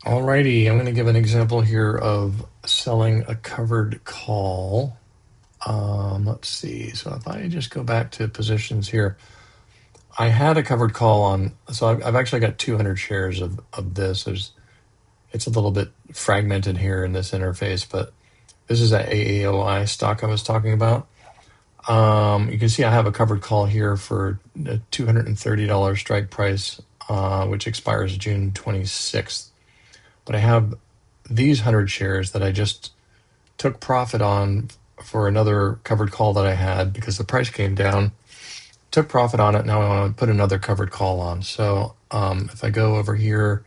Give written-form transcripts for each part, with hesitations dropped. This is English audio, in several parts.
Alrighty, I'm going to give an example here of selling a covered call. Let's see. So if I just go back to positions here, I had a covered call on. So I've actually got 200 shares of this. It's a little bit fragmented here in this interface, but this is that AAOI stock I was talking about. You can see I have a covered call here for a $230 strike price, which expires June 26th. But I have these 100 shares that I just took profit on for another covered call that I had because the price came down. Took profit on it. Now I want to put another covered call on. So if I go over here,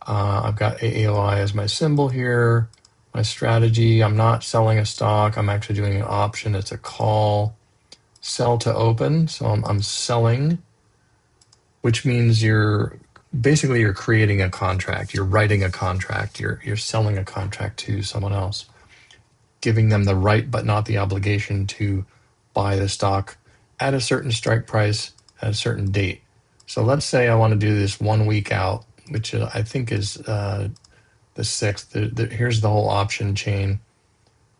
I've got AAOI as my symbol here. My strategy, I'm not selling a stock. I'm actually doing an option. It's a call, sell to open. So I'm selling, which means you're creating a contract. You're writing a contract. You're selling a contract to someone else, giving them the right but not the obligation to buy the stock at a certain strike price at a certain date. So let's say I want to do this 1 week out, which I think is the 6th. Here's the whole option chain.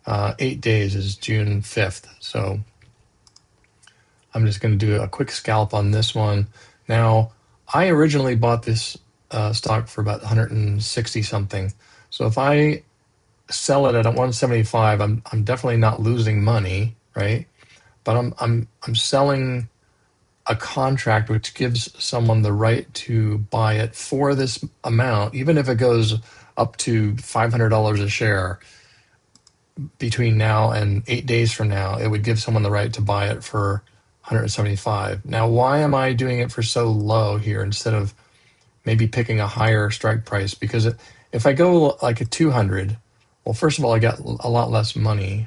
8 days is June 5th. So I'm just going to do a quick scalp on this one. Now, I originally bought this stock for about 160 something. So if I sell it at 175, I'm definitely not losing money, right? But I'm selling a contract which gives someone the right to buy it for this amount, even if it goes up to $500 a share between now and 8 days from now. It would give someone the right to buy it for 175. Now, why am I doing it for so low here instead of maybe picking a higher strike price? Because if I go like a 200, well, first of all, I got a lot less money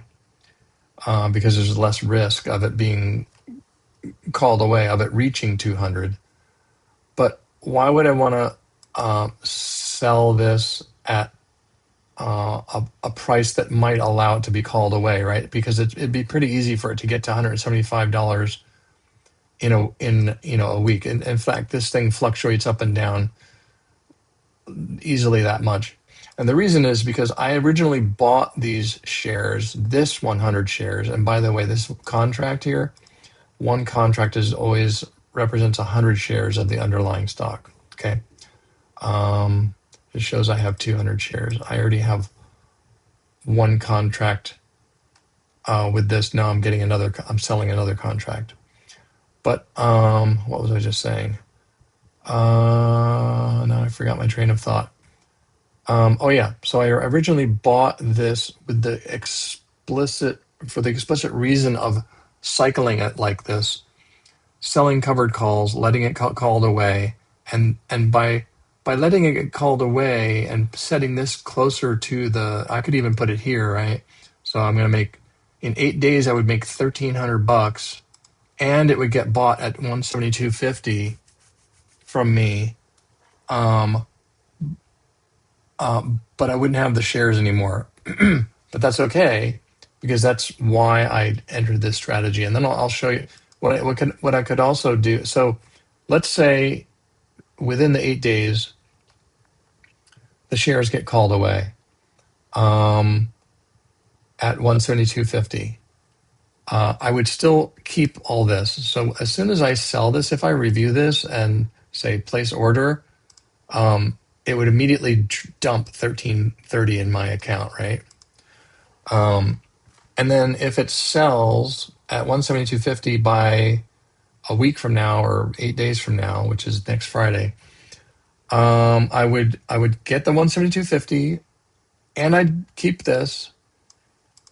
because there's less risk of it being called away, of it reaching 200. But why would I want to sell this at a price that might allow it to be called away, right? Because it'd be pretty easy for it to get to $175 in a week. And in fact, this thing fluctuates up and down easily that much. And the reason is because I originally bought these shares, this 100 shares. And by the way, this contract here, one contract is always represents 100 shares of the underlying stock. Okay. It shows I have 200 shares. I already have one contract with this. Now I'm selling another contract. But what was I just saying? Now I forgot my train of thought. Oh yeah, so I originally bought this with the explicit reason of cycling it like this, selling covered calls, letting it called away, and by letting it get called away and setting this closer to I could even put it here, right? So I'm going to make, in 8 days, I would make $1,300, and it would get bought at 172.50 from me. But I wouldn't have the shares anymore. But that's okay, because that's why I entered this strategy. And then I'll show you what I could also do. So let's say within the 8 days, the shares get called away at 172.50. I would still keep all this. So as soon as I sell this, if I review this and say place order, it would immediately dump 1330 in my account, right? And then if it sells at 172.50 by a week from now or 8 days from now, which is next Friday, I would get the 172.50 and I'd keep this,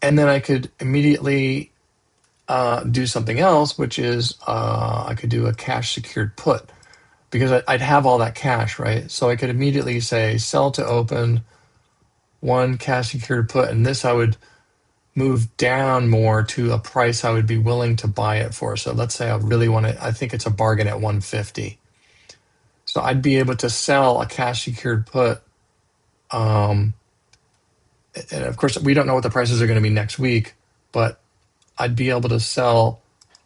and then I could immediately do something else, which is I could do a cash secured put, because I'd have all that cash, right? So I could immediately say sell to open, one cash secured put, and this I would move down more to a price I would be willing to buy it for. So let's say I think it's a bargain at 150. So I'd be able to sell a cash secured put. And of course, we don't know what the prices are going to be next week, but I'd be able to sell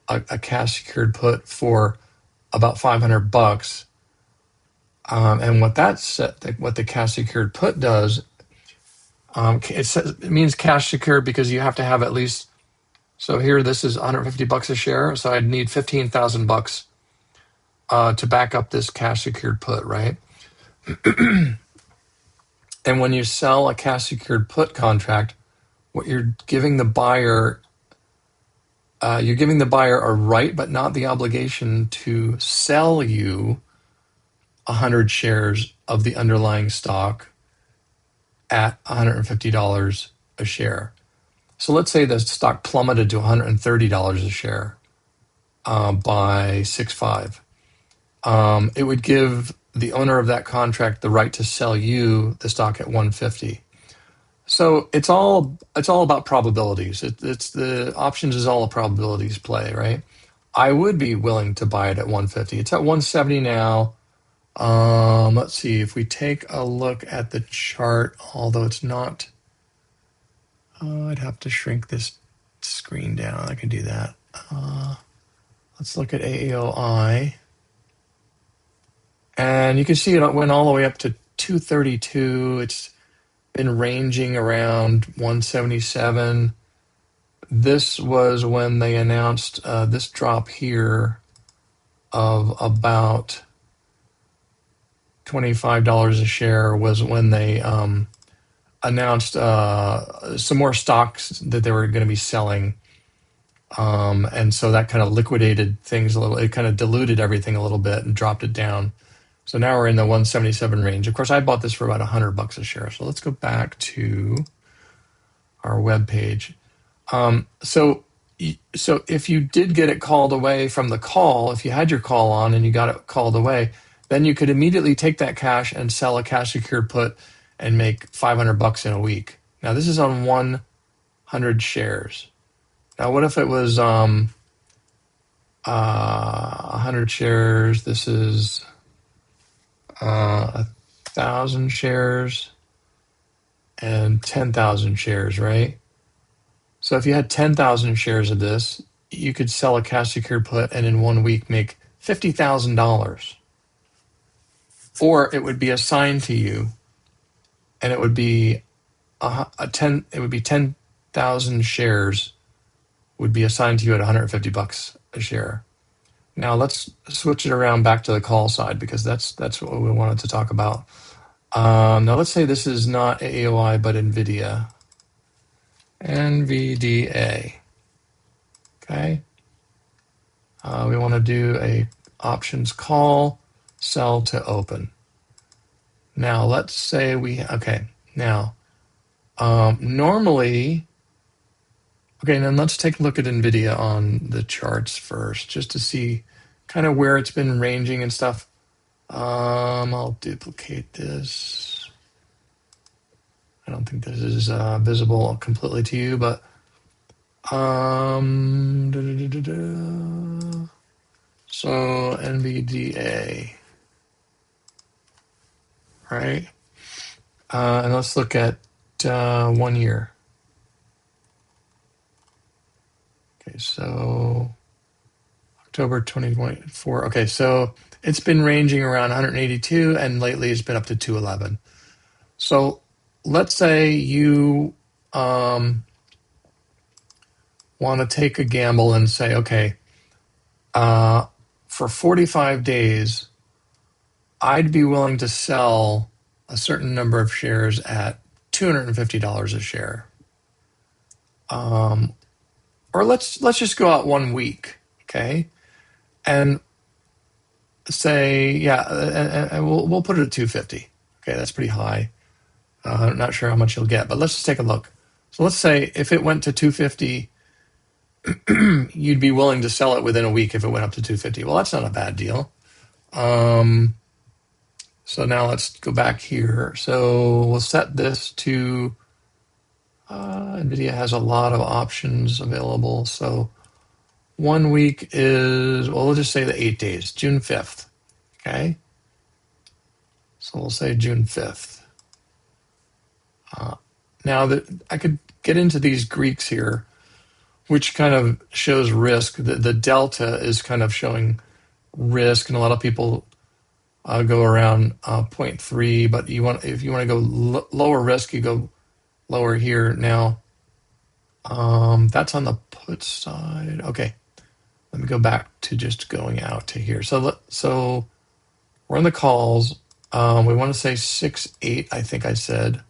a cash secured put for about $500 And what what the cash secured put does, it means cash secured because you have to have at least. So here, this is $150 a share. So I'd need $15,000 to back up this cash secured put, right? And when you sell a cash secured put contract, what you're giving the buyer, a right, but not the obligation to sell you 100 shares of the underlying stock at $150 a share. So let's say the stock plummeted to $130 a share by 6/5. It would give the owner of that contract the right to sell you the stock at 150. So it's all about probabilities. It's the options is all a probabilities play, right? I would be willing to buy it at 150. It's at 170 now. Let's see if we take a look at the chart, although it's not. I'd have to shrink this screen down. I can do that. Let's look at AAOI. And you can see it went all the way up to 232. It's been ranging around 177. This was when they announced this drop here of about $25 a share was when they announced some more stocks that they were going to be selling. And so that kind of liquidated things a little. It kind of diluted everything a little bit and dropped it down. So now we're in the 177 range. Of course, I bought this for about $100 a share. So let's go back to our web page. So if you did get it called away from the call, if you had your call on and you got it called away, then you could immediately take that cash and sell a cash secured put and make $500 in a week. Now this is on 100 shares. Now what if it was 100 shares? This is 1,000 shares and 10,000 shares, right? So if you had 10,000 shares of this, you could sell a cash secured put and in 1 week make $50,000. Or it would be assigned to you, and it would be 10,000 shares would be assigned to you at $150 a share. Now let's switch it around back to the call side because that's what we wanted to talk about. Now let's say this is not AAOI but NVIDIA. NVDA. Okay. We want to do a options call, sell to open. Now let's say normally, and then let's take a look at NVIDIA on the charts first, just to see kind of where it's been ranging and stuff. I'll duplicate this. I don't think this is visible completely to you, but so NVDA, right? And let's look at 1 year. Okay, so October 2024. Okay, so it's been ranging around 182, and lately it's been up to 211. So let's say you want to take a gamble and say, okay, for 45 days, I'd be willing to sell a certain number of shares at $250 a share. Or let's just go out 1 week, okay, and say, and we'll put it at 250. Okay, that's pretty high. I'm not sure how much you'll get, but let's just take a look. So let's say if it went to 250, you'd be willing to sell it within a week if it went up to 250. Well, that's not a bad deal. So now let's go back here. So we'll set this to, NVIDIA has a lot of options available. So 1 week is, well, we'll just say the 8 days, June 5th. Okay. So we'll say June 5th. Now that I could get into these Greeks here, which kind of shows risk. The delta is kind of showing risk, and a lot of people go around 0.3, but if you want to go lower risk, you go lower here. Now, that's on the put side. Okay, let me go back to just going out to here. So we're on the calls. We want to say 6/8. I think I said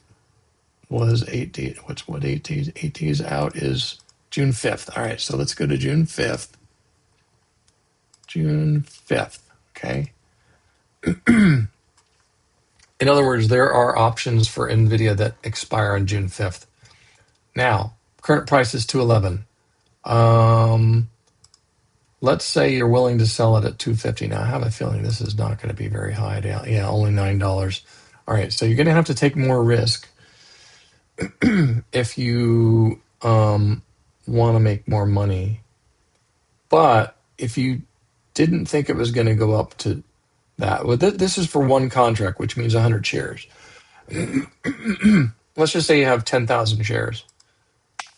was 8 days. What 8 days? 8 days out is June 5th. All right, so let's go to June 5th. June 5th. Okay. In other words, there are options for NVIDIA that expire on June 5th. Now, current price is 211. Let's say you're willing to sell it at 250. Now, I have a feeling this is not going to be very high. Yeah, only $9. All right, so you're going to have to take more risk if you want to make more money. But if you didn't think it was going to go up to that, well, this is for one contract, which means 100 shares. Let's just say you have 10,000 shares.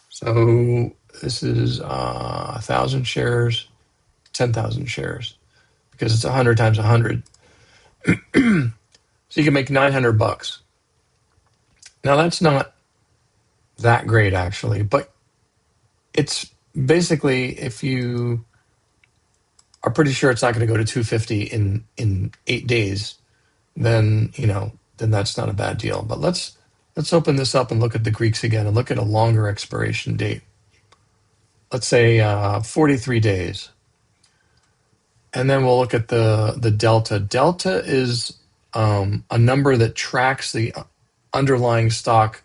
So this is 1,000 shares, 10,000 shares, because it's 100 times 100. So you can make $900. Now that's not that great actually, but it's basically, if you are pretty sure it's not going to go to 250 in 8 days, then that's not a bad deal. But let's open this up and look at the Greeks again and look at a longer expiration date. Let's say 43 days. And then we'll look at the delta. Delta is a number that tracks the underlying stock.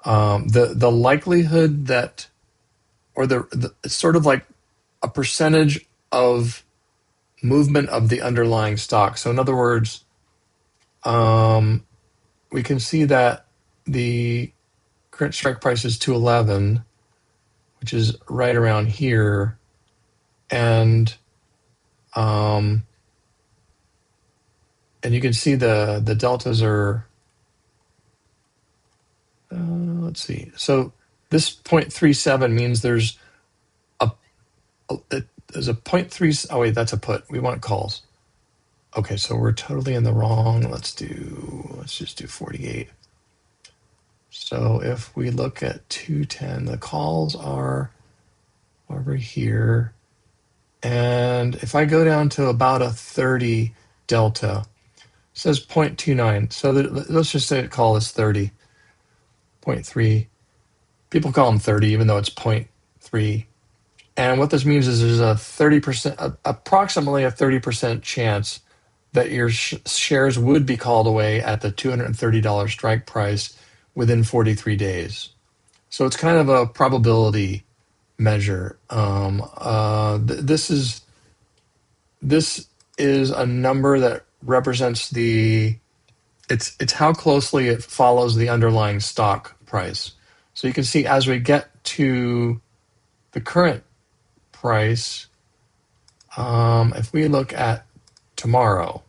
The likelihood that, or it's sort of like a percentage of movement of the underlying stock. So in other words, we can see that the current strike price is 211, which is right around here, and you can see the deltas are, let's see. So this 0.37 means there's a 0.3. Oh wait, that's a put. We want calls. Okay, so we're totally in the wrong. Let's just do 48. So if we look at 210, the calls are over here. And if I go down to about a 30 delta, it says 0.29. So let's just say the call is 30, 0.3. People call them 30, even though it's 0.3. And what this means is there's a 30%, approximately a 30% chance that your shares would be called away at the $230 strike price within 43 days. So it's kind of a probability measure. This is a number that represents it's how closely it follows the underlying stock price. So you can see as we get to the current price, if we look at tomorrow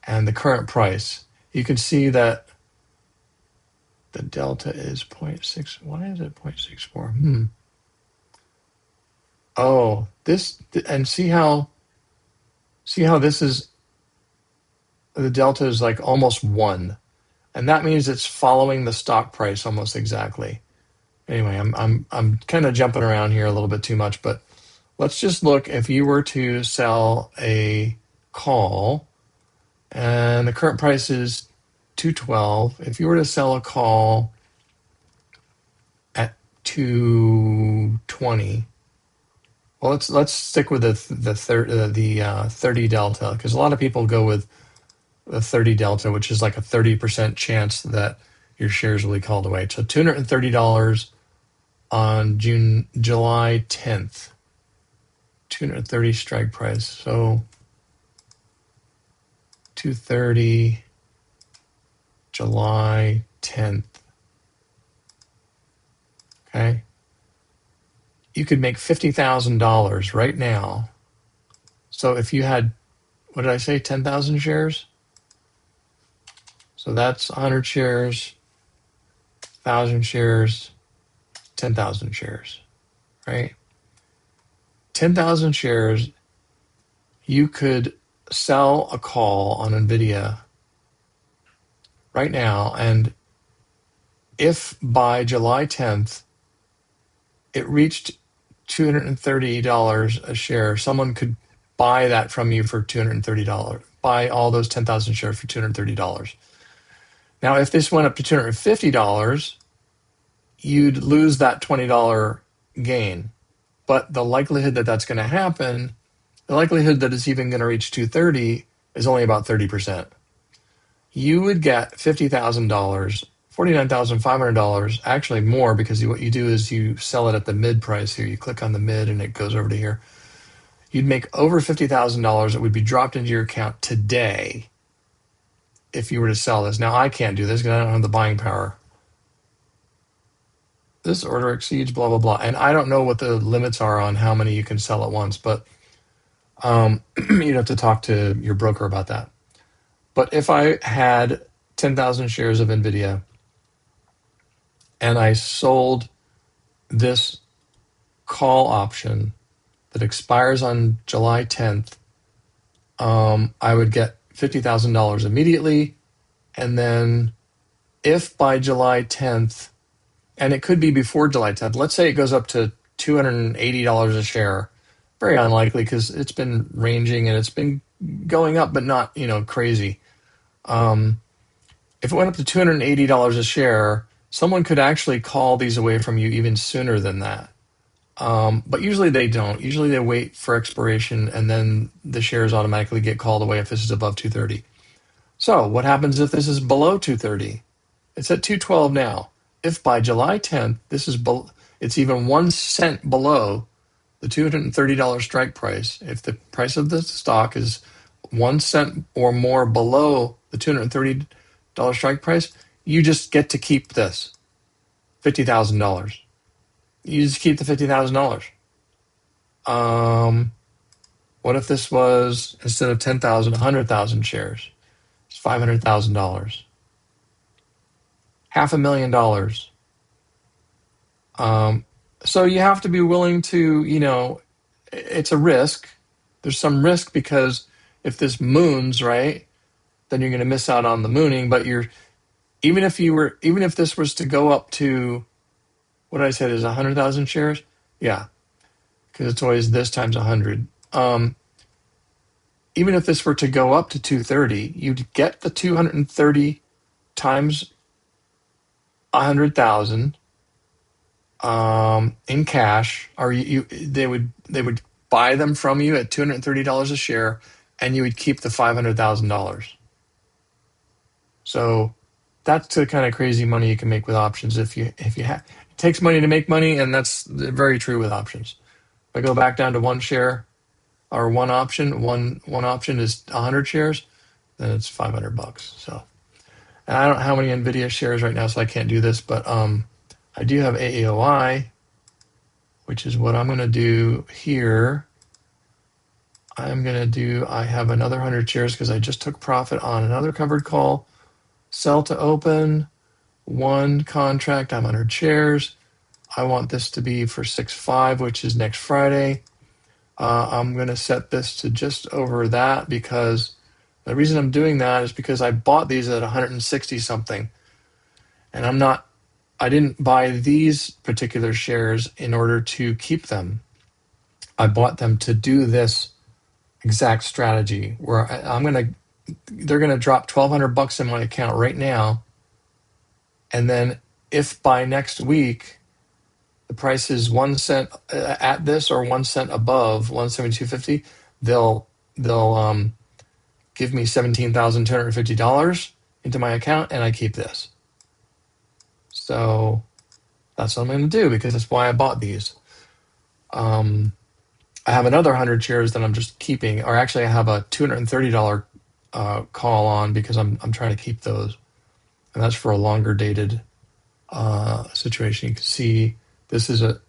and the current price, you can see that the delta is 0.6. Why is it 0.64? Oh, and see how this is, the delta is like almost 1. And that means it's following the stock price almost exactly. Anyway, I'm kind of jumping around here a little bit too much, but let's just look. If you were to sell a call and the current price is 212, if you were to sell a call at 220, well, let's stick with the 30 delta, because a lot of people go with the 30 delta, which is like a 30% chance that your shares will be called away. So $230 on July 10th, 230 strike price. So 230 July 10th. Okay. You could make $50,000 right now. So if you had, what did I say, 10,000 shares? So that's 100 shares, 1,000 shares, 10,000 shares, right? 10,000 shares, you could sell a call on NVIDIA right now, and if by July 10th it reached $230 a share, someone could buy that from you for $230, buy all those 10,000 shares for $230. Now, if this went up to $250, you'd lose that $20 gain. But the likelihood that that's going to happen, the likelihood that it's even going to reach 230 is only about 30%. You would get $50,000, $49,500, actually more, because what you do is you sell it at the mid price here. You click on the mid and it goes over to here. You'd make over $50,000 that would be dropped into your account today if you were to sell this. Now, I can't do this because I don't have the buying power. This order exceeds blah, blah, blah. And I don't know what the limits are on how many you can sell at once, but you'd have to talk to your broker about that. But if I had 10,000 shares of NVIDIA and I sold this call option that expires on July 10th, I would get $50,000 immediately. And then if by July 10th, and it could be before July 10th, let's say it goes up to $280 a share, very unlikely because it's been ranging and it's been going up, but not, crazy. If it went up to $280 a share, someone could actually call these away from you even sooner than that. But usually they don't. Usually they wait for expiration and then the shares automatically get called away if this is above 230. So what happens if this is below 230? It's at 212 now. If by July 10th, it's even 1 cent below the $230 strike price, if the price of the stock is 1 cent or more below the $230 strike price, you just get to keep this $50,000. You just keep the $50,000. What if this was, instead of 10,000, 100,000 shares? It's $500,000. $500,000. So you have to be willing to, it's a risk. There's some risk because if this moons, right, then you're going to miss out on the mooning. But even if this was to go up to, what I said is 100,000 shares, yeah, because it's always this times 100. Even if this were to go up to 230, you'd get the 230 times 100,000 in cash, or they would buy them from you at $230 a share, and you would keep the $500,000. So that's the kind of crazy money you can make with options. If you have, it takes money to make money, and that's very true with options. If I go back down to one share or one option is 100 shares, then it's $500. So, and I don't know how many NVIDIA shares right now, so I can't do this, but I do have AAOI, which is what I'm going to do here. I have another 100 shares because I just took profit on another covered call. Sell to open, one contract, I'm 100 shares. I want this to be for 6/5, which is next Friday. I'm going to set this to just over that because the reason I'm doing that is because I bought these at 160 something. And I didn't buy these particular shares in order to keep them. I bought them to do this exact strategy where they're going to drop $1,200 in my account right now. And then if by next week the price is 1 cent at this or 1 cent above 172.50, they'll give me $17,250 into my account, and I keep this. So that's what I'm going to do because that's why I bought these. I have another 100 shares that I'm just keeping, or actually I have a $230 call on because I'm trying to keep those, and that's for a longer dated situation. You can see this is a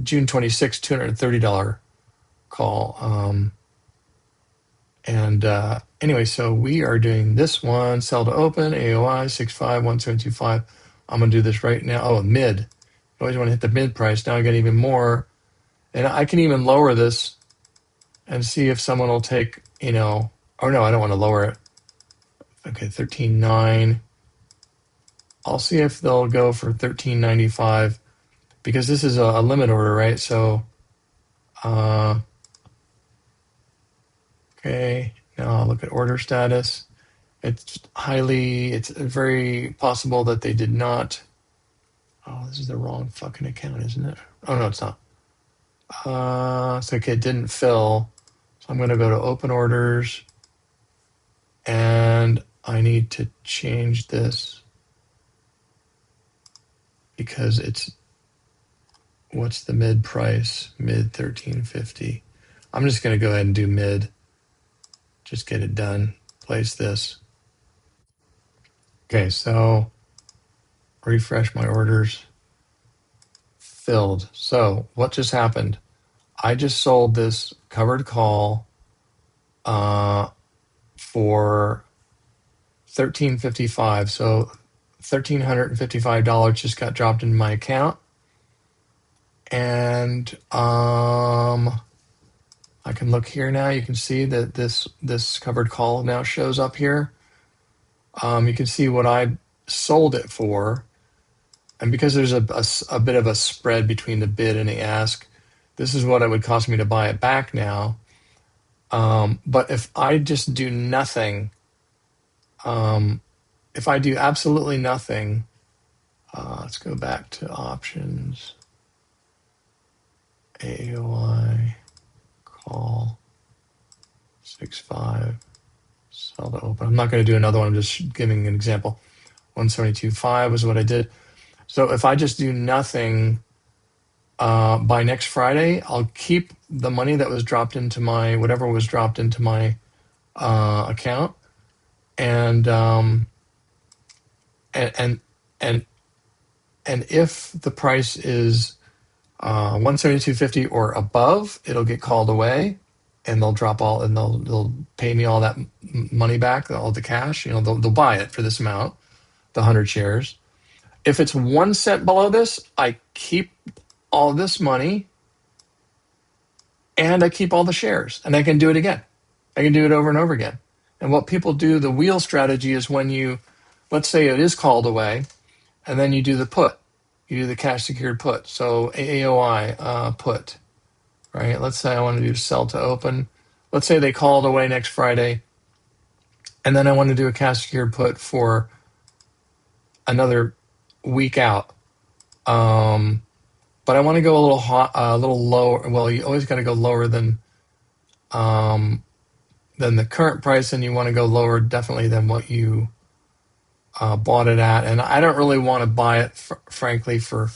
June 26, $230 call. Anyway, so we are doing this one, sell to open, AOI 6/5, 1725. I'm going to do this right now. Oh, mid. You always want to hit the mid price. Now I get even more. And I can even lower this and see if someone will take, oh no, I don't want to lower it. Okay, 13.9. I'll see if they'll go for 13.95 because this is a limit order, right? So, okay, now I'll look at order status. It's very possible that they did not. Oh, this is the wrong fucking account, isn't it? Oh no, it's not. So okay, it didn't fill. So I'm going to go to open orders, and I need to change this because it's, what's the mid price? Mid 13.50. I'm just going to go ahead and do mid. Just get it done. Place this. Okay, so refresh my orders. Filled. So what just happened? I just sold this covered call for $13.55. So $1,355 just got dropped into my account, and I can look here now. You can see that this covered call now shows up here. You can see what I sold it for, and because there's a bit of a spread between the bid and the ask, this is what it would cost me to buy it back now. But if I just do nothing, if I do absolutely nothing, let's go back to options, AAOI, call, 6.5, sell to open. I'm not going to do another one. I'm just giving an example. 172.5 was what I did. So if I just do nothing by next Friday, I'll keep the money that was dropped into my, whatever was dropped into my account, and if the price is 172.50 or above, it'll get called away, and they'll drop all, and they'll pay me all that money back, all the cash. They'll buy it for this amount, the 100 shares. If it's 1 cent below this, I keep all this money, and I keep all the shares, and I can do it again. I can do it over and over again. And what people do, the wheel strategy, is when you, let's say it is called away, and then you do the put. You do the cash secured put. So AAOI put, right? Let's say I want to do sell to open. Let's say they called away next Friday, and then I want to do a cash secured put for another week out. But I want to go a little lower. Well, you always got to go lower than the current price, and you want to go lower definitely than what you bought it at. And I don't really want to buy it, frankly, for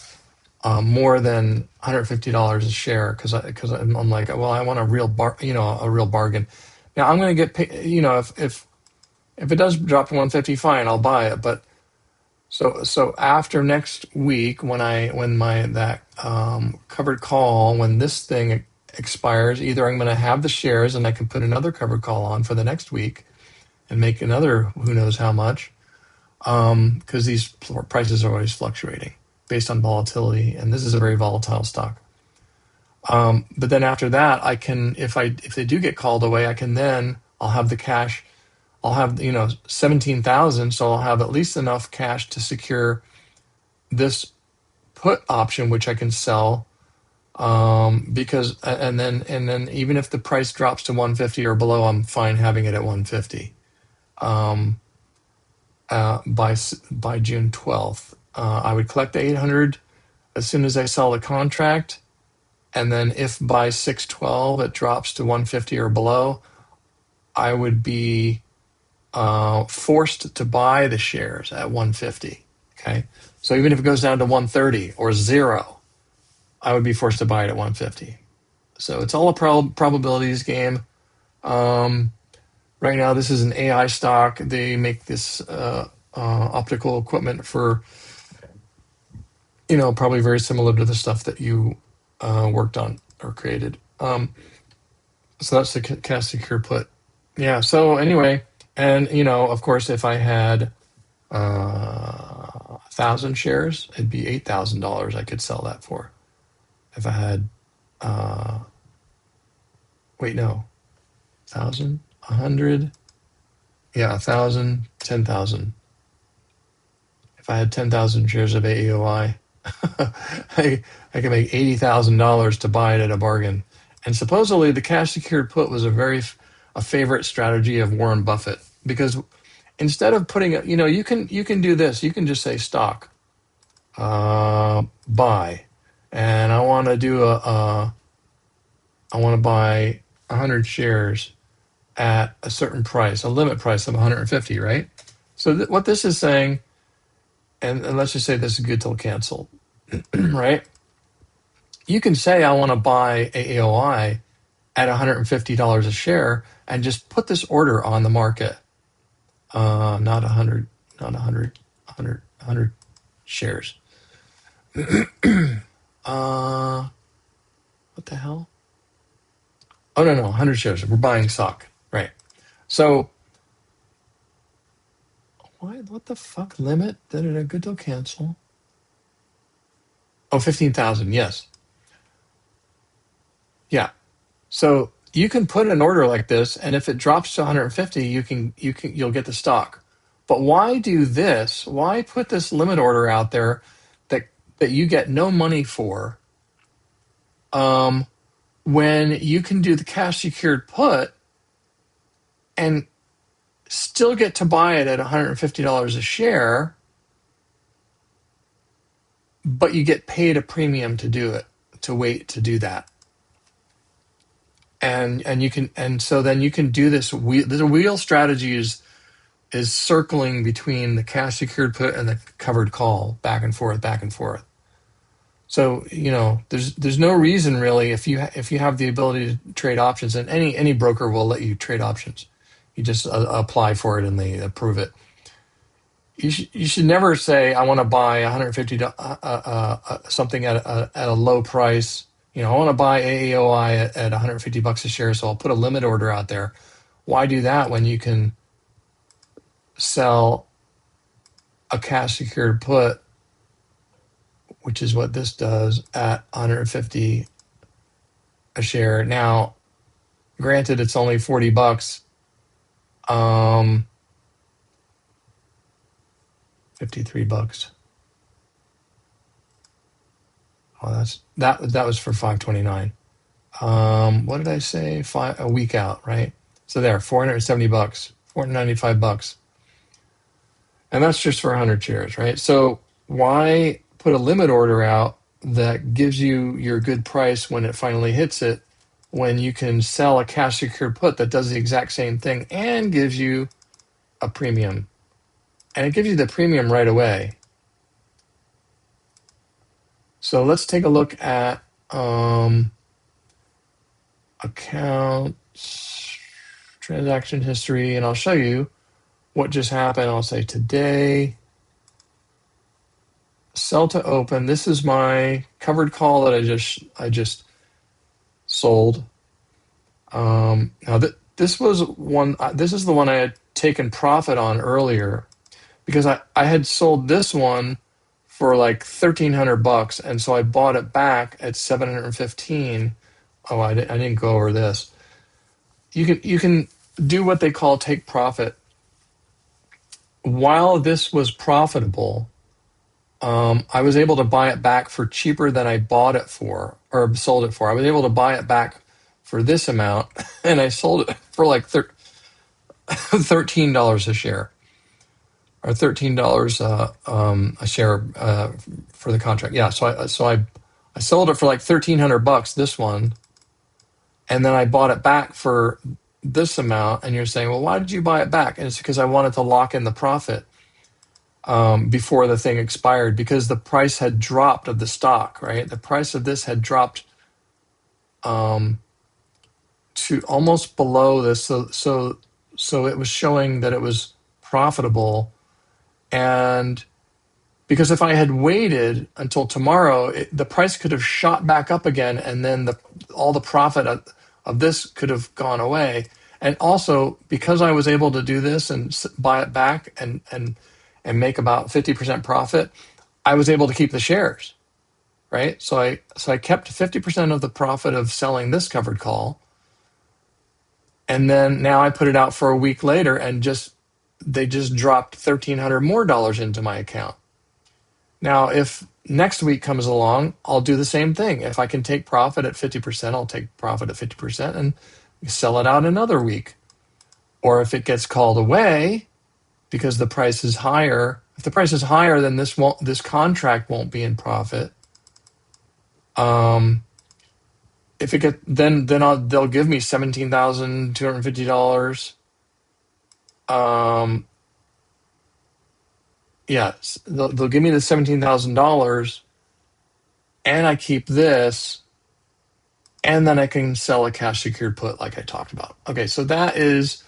more than $150 a share, because I'm like, well, I want a real bargain. Now I'm going to get paid. If it does drop to 150, fine, I'll buy it. But so after next week, when that covered call, when this thing expires, either I'm going to have the shares and I can put another covered call on for the next week and make another who knows how much, because these prices are always fluctuating based on volatility, and this is a very volatile stock. But then after that, I can, if they do get called away, I'll have the cash. I'll have 17,000, so I'll have at least enough cash to secure this put option, which I can sell. Because and then even if the price drops to 150 or below, I'm fine having it at 150. By June 12th, I would collect the 800 as soon as I sell the contract, and then if by 6/12 it drops to 150 or below, I would be forced to buy the shares at 150. Okay, so even if it goes down to 130 or 0, I would be forced to buy it at 150. So it's all a probabilities game. Right now, this is an AI stock. They make this optical equipment for, probably very similar to the stuff that you worked on or created. So that's the cash secure put. Yeah. So anyway, and of course, if I had 1,000 shares, it'd be $8,000 I could sell that for. If I had Wait, no. 1,000, 100. Yeah, 1,000, 10,000. If I had 10,000 shares of AAOI, I could make $80,000 to buy it at a bargain. And supposedly the cash secured put was a favorite strategy of Warren Buffett, because instead of putting it, you can do this. You can just say stock, buy, and I want to buy 100 shares at a certain price, a limit price of 150, right? So what this is saying, and let's just say this is good till canceled, right? You can say I want to buy AAOI at $150 a share and just put this order on the market. Not 100, not 100, 100, 100 shares. What the hell? Oh, no, 100 shares. We're buying stock, right? So, what the fuck limit? Did it a good till cancel? Oh, 15,000, yes. Yeah. So you can put an order like this, and if it drops to 150, you'll get the stock. But why do this? Why put this limit order out there that that you get no money for, when you can do the cash secured put and still get to buy it at $150 a share, but you get paid a premium to do it, to wait to do that. And you can, and so then you can do this. The wheel strategy is circling between the cash secured put and the covered call, back and forth, back and forth. So there's no reason really, if you have the ability to trade options, and any broker will let you trade options. You just apply for it and they approve it. You should never say I want to buy 150 something at a low price. I want to buy AAOI at 150 bucks a share, so I'll put a limit order out there. Why do that when you can sell a cash secured put, which is what this does, at 150 a share? Now, granted, it's only 40 bucks. 53 bucks. Oh, that was for 529. What did I say? A week out, right? So there, 470 bucks, 495 bucks. And that's just for 100 shares, right? So why put a limit order out that gives you your good price when it finally hits it, when you can sell a cash secured put that does the exact same thing and gives you a premium? And it gives you the premium right away. So let's take a look at accounts, transaction history, and I'll show you what just happened. I'll say today, sell to open. This is my covered call that I just sold. Now this was one. This is the one I had taken profit on earlier, because I had sold this one for like 1,300 bucks, and so I bought it back at 715. Oh, I didn't go over this. You can do what they call take profit. While this was profitable, I was able to buy it back for cheaper than I bought it for, or sold it for. I was able to buy it back for this amount, and I sold it for like $13 a share, or $13 a share for the contract. Yeah, so I sold it for like 1,300 bucks, this one, and then I bought it back for this amount. And you're saying, well, why did you buy it back? And it's because I wanted to lock in the profit before the thing expired, because the price had dropped of the stock, right? The price of this had dropped to almost below this. So it was showing that it was profitable. And because if I had waited until tomorrow, the price could have shot back up again, and then all the profit of this could have gone away. And also, because I was able to do this and buy it back and make about 50% profit, I was able to keep the shares, right? So I kept 50% of the profit of selling this covered call, And then now I put it out for a week later, and they just dropped $1,300 more into my account. Now, if next week comes along, I'll do the same thing. If I can take profit at 50%, I'll take profit at 50% and sell it out another week. Or if it gets called away because the price is higher, if the price is higher, then this contract won't be in profit. If it get then they'll give me $17,250. Yes, they'll give me the $17,000, and I keep this, and then I can sell a cash secured put like I talked about. Okay, so that is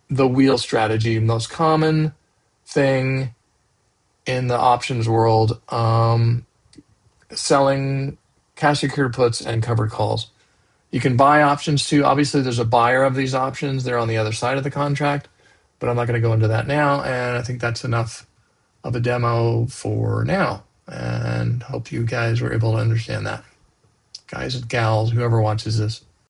the wheel strategy, most common thing in the options world, selling cash secured puts and covered calls. You can buy options too. Obviously, there's a buyer of these options. They're on the other side of the contract, but I'm not going to go into that now. And I think that's enough of a demo for now. And hope you guys were able to understand that. Guys and gals, whoever watches this.